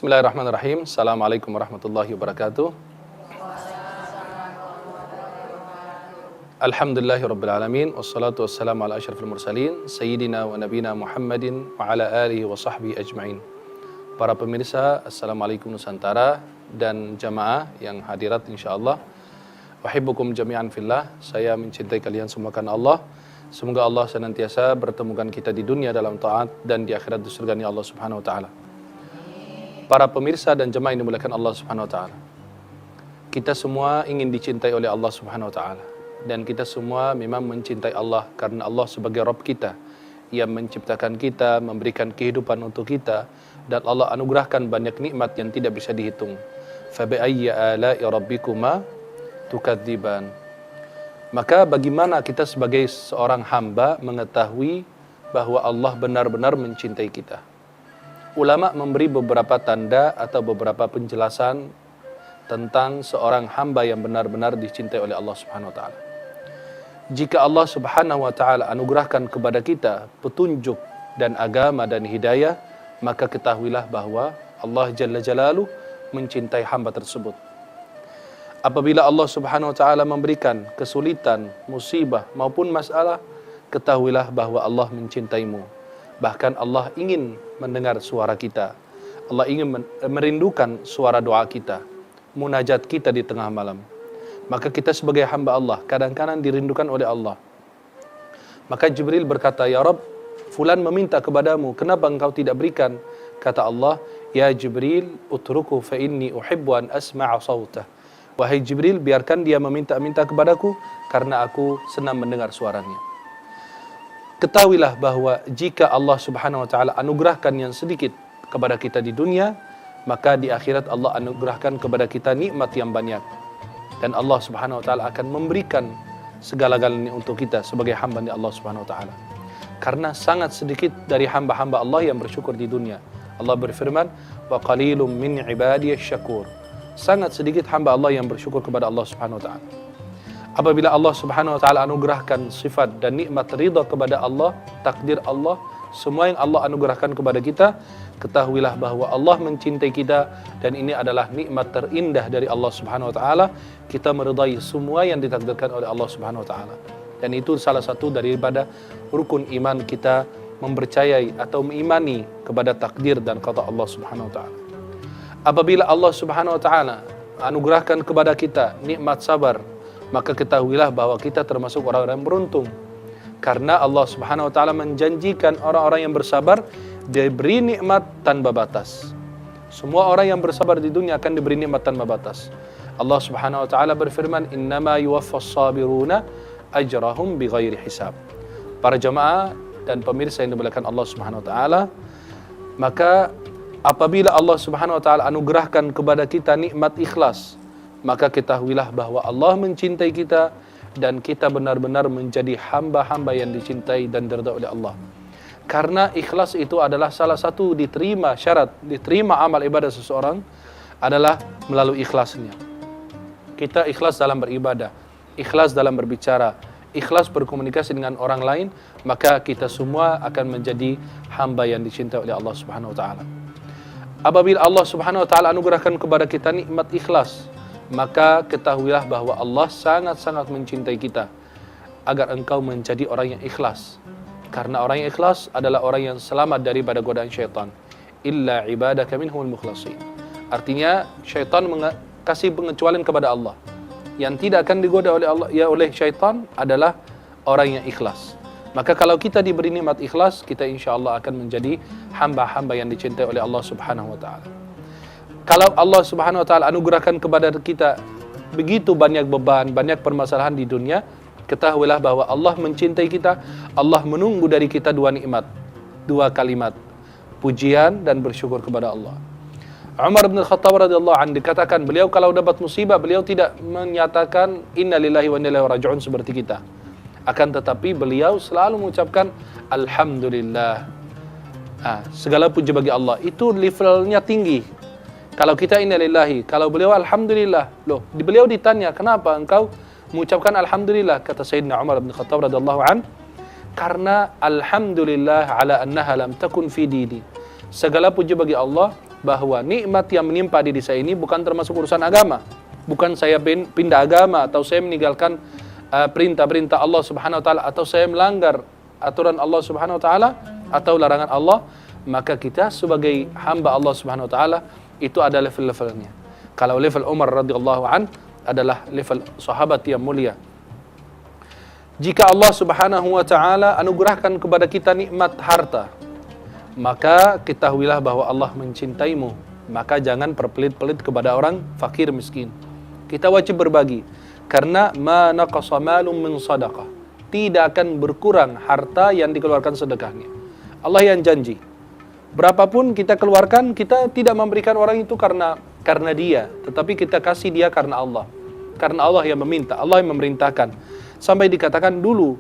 Bismillahirrahmanirrahim. Assalamualaikum warahmatullahi wabarakatuh. Alhamdulillahirabbil alamin wassalatu wassalamu ala asyrafil mursalin sayyidina wa nabiyina Muhammadin wa ala alihi wa sahbihi ajmain. Para pemirsa, Assalamualaikum Nusantara dan jamaah yang hadirat insyaallah. Wahibbukum jami'an fillah. Saya mencintai kalian semua karena Allah. Semoga Allah senantiasa bertemukan kita di dunia dalam taat dan di akhirat di surganya Allah Subhanahu wa taala. Para pemirsa dan jemaah yang dimuliakan Allah Subhanahu wa taala. Kita semua ingin dicintai oleh Allah Subhanahu wa taala dan kita semua memang mencintai Allah karena Allah sebagai Rabb kita yang menciptakan kita, memberikan kehidupan untuk kita, dan Allah anugerahkan banyak nikmat yang tidak bisa dihitung. Fa bi ayyi ala'i rabbikuma tukadziban. Maka bagaimana kita sebagai seorang hamba mengetahui bahwa Allah benar-benar mencintai kita? Ulama memberi beberapa tanda atau beberapa penjelasan tentang seorang hamba yang benar-benar dicintai oleh Allah Subhanahu wa taala. Jika Allah Subhanahu wa taala anugerahkan kepada kita petunjuk dan agama dan hidayah, maka ketahuilah bahwa Allah Jalla Jalaluhu mencintai hamba tersebut. Apabila Allah Subhanahu wa taala memberikan kesulitan, musibah maupun masalah, ketahuilah bahwa Allah mencintaimu. Bahkan Allah ingin mendengar suara kita. Allah ingin merindukan suara doa kita, munajat kita di tengah malam. Maka kita sebagai hamba Allah kadang-kadang dirindukan oleh Allah. Maka Jibril berkata, "Ya Rabb, fulan meminta kepadamu, kenapa engkau tidak berikan?" Kata Allah, "Ya Jibril, utruku fa inni uhibbu an asma'a sawtah." Wahai Jibril, biarkan dia meminta-minta kepadaku karena aku senang mendengar suaranya. Ketahuilah bahwa jika Allah Subhanahu wa taala anugerahkan yang sedikit kepada kita di dunia, maka di akhirat Allah anugerahkan kepada kita nikmat yang banyak. Dan Allah Subhanahu wa taala akan memberikan segala-galanya untuk kita sebagai hamba Allah Subhanahu wa taala. Karena sangat sedikit dari hamba-hamba Allah yang bersyukur di dunia. Allah berfirman, "Wa qalilum min ibadiyasy syakur." Sangat sedikit hamba Allah yang bersyukur kepada Allah Subhanahu wa taala. Apabila Allah Subhanahu wa taala anugerahkan sifat dan nikmat ridha kepada Allah, takdir Allah, semua yang Allah anugerahkan kepada kita, ketahuilah bahwa Allah mencintai kita dan ini adalah nikmat terindah dari Allah Subhanahu wa taala. Kita meridai semua yang ditakdirkan oleh Allah Subhanahu wa taala. Dan itu salah satu daripada rukun iman kita, mempercayai atau mengimani kepada takdir dan qada Allah Subhanahu wa taala. Apabila Allah Subhanahu wa taala anugerahkan kepada kita nikmat sabar, maka ketahuilah bahwa kita termasuk orang-orang yang beruntung. Karena Allah Subhanahu wa taala menjanjikan orang-orang yang bersabar diberi nikmat tanpa batas. Semua orang yang bersabar di dunia akan diberi nikmat tanpa batas. Allah Subhanahu wa taala berfirman, "Innama yuwaffas sabiruna ajrahum bighairi hisab." Para jemaah dan pemirsa yang dimuliakan Allah Subhanahu wa taala, maka apabila Allah Subhanahu wa taala anugerahkan kepada kita nikmat ikhlas, maka ketahuilah bahwa Allah mencintai kita dan kita benar-benar menjadi hamba-hamba yang dicintai dan diridhai oleh Allah. Karena ikhlas itu adalah salah satu diterima syarat, diterima amal ibadah seseorang adalah melalui ikhlasnya. Kita ikhlas dalam beribadah, ikhlas dalam berbicara, ikhlas berkomunikasi dengan orang lain, maka kita semua akan menjadi hamba yang dicintai oleh Allah Subhanahu wa taala. Apabila Allah Subhanahu wa taala anugerahkan kepada kita nikmat ikhlas, maka ketahuilah bahwa Allah sangat-sangat mencintai kita agar engkau menjadi orang yang ikhlas. Karena orang yang ikhlas adalah orang yang selamat daripada godaan syaitan. Illa ibadaka minhumul mukhlasin. Artinya syaitan kasih pengecualian kepada Allah. Yang tidak akan digoda oleh Allah oleh syaitan adalah orang yang ikhlas. Maka kalau kita diberi nikmat ikhlas, kita insyaallah akan menjadi hamba-hamba yang dicintai oleh Allah Subhanahu wa taala. Kalau Allah Subhanahu wa taala anugerahkan kepada kita begitu banyak beban, banyak permasalahan di dunia, ketahuilah bahwa Allah mencintai kita. Allah menunggu dari kita dua nikmat, dua kalimat, pujian dan bersyukur kepada Allah. Umar bin Khattab radhiyallahu anhu dikatakan, beliau kalau dapat musibah, beliau tidak menyatakan innalillahi wa inna ilaihi raji'un seperti kita. Akan tetapi beliau selalu mengucapkan alhamdulillah. Segala puji bagi Allah. Itu levelnya tinggi. Kalau kita innalillahi, kalau beliau alhamdulillah. Loh, beliau ditanya, kenapa engkau mengucapkan alhamdulillah? Kata Sayyidina Umar bin Khattab radhiyallahu an, karena alhamdulillah ala annaha lam takun fi dini. Segala puji bagi Allah bahwa nikmat yang menimpa diri saya ini bukan termasuk urusan agama. Bukan saya pindah agama atau saya meninggalkan perintah-perintah Allah Subhanahu wa taala atau saya melanggar aturan Allah Subhanahu wa taala atau larangan Allah, maka kita sebagai hamba Allah Subhanahu wa taala itu ada level-levelnya. Kalau level Umar radhiyallahu an adalah level sahabat yang mulia. Jika Allah Subhanahu wa taala anugerahkan kepada kita nikmat harta, maka ketahuilah bahwa Allah mencintaimu. Maka jangan berpelit-pelit kepada orang fakir miskin. Kita wajib berbagi, karena ma naqasa malum min sadaqah. Tidak akan berkurang harta yang dikeluarkan sedekahnya. Allah yang janji. Berapapun kita keluarkan, kita tidak memberikan orang itu karena dia, tetapi kita kasih dia karena Allah. Karena Allah yang meminta, Allah yang memerintahkan. Sampai dikatakan dulu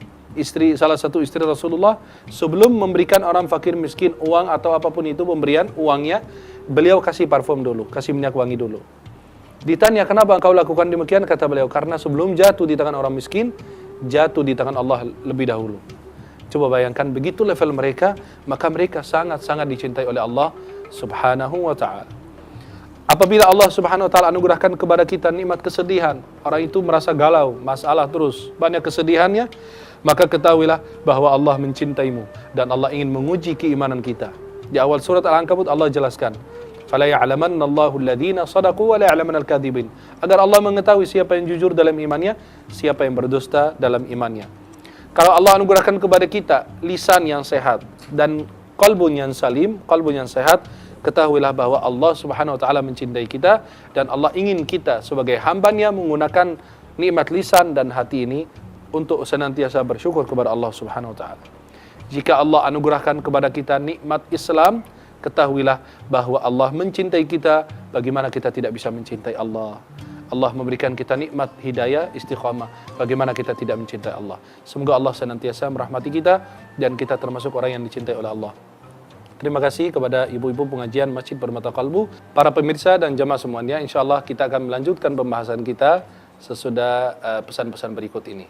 salah satu istri Rasulullah sebelum memberikan orang fakir miskin uang atau apapun itu pemberian uangnya, beliau kasih parfum dulu, kasih minyak wangi dulu. Ditanya, kenapa engkau lakukan demikian? Kata beliau, karena sebelum jatuh di tangan orang miskin, jatuh di tangan Allah lebih dahulu. Coba bayangkan, begitu level mereka, maka mereka sangat-sangat dicintai oleh Allah Subhanahu wa ta'ala. Apabila Allah Subhanahu wa ta'ala anugerahkan kepada kita nikmat kesedihan, orang itu merasa galau, masalah terus, banyak kesedihannya, maka ketahuilah bahwa Allah mencintaimu dan Allah ingin menguji keimanan kita. Di awal surat Al-Ankabut Allah jelaskan, fala ya'lamanna Allahu alladhina shadaqu wa la ya'lamanal kadhibin. Agar Allah mengetahui siapa yang jujur dalam imannya, siapa yang berdusta dalam imannya. Kalau Allah anugerahkan kepada kita lisan yang sehat dan qalbun yang salim, qalbun yang sehat, ketahuilah bahwa Allah Subhanahu wa taala mencintai kita dan Allah ingin kita sebagai hamba-Nya menggunakan nikmat lisan dan hati ini untuk senantiasa bersyukur kepada Allah Subhanahu wa taala. Jika Allah anugerahkan kepada kita nikmat Islam, ketahuilah bahwa Allah mencintai kita, bagaimana kita tidak bisa mencintai Allah. Allah memberikan kita nikmat hidayah, istiqamah, bagaimana kita tidak mencintai Allah. Semoga Allah senantiasa merahmati kita dan kita termasuk orang yang dicintai oleh Allah. Terima kasih kepada ibu-ibu pengajian Masjid Permata Kalbu, para pemirsa dan jamaah semuanya. InsyaAllah kita akan melanjutkan pembahasan kita sesudah pesan-pesan berikut ini.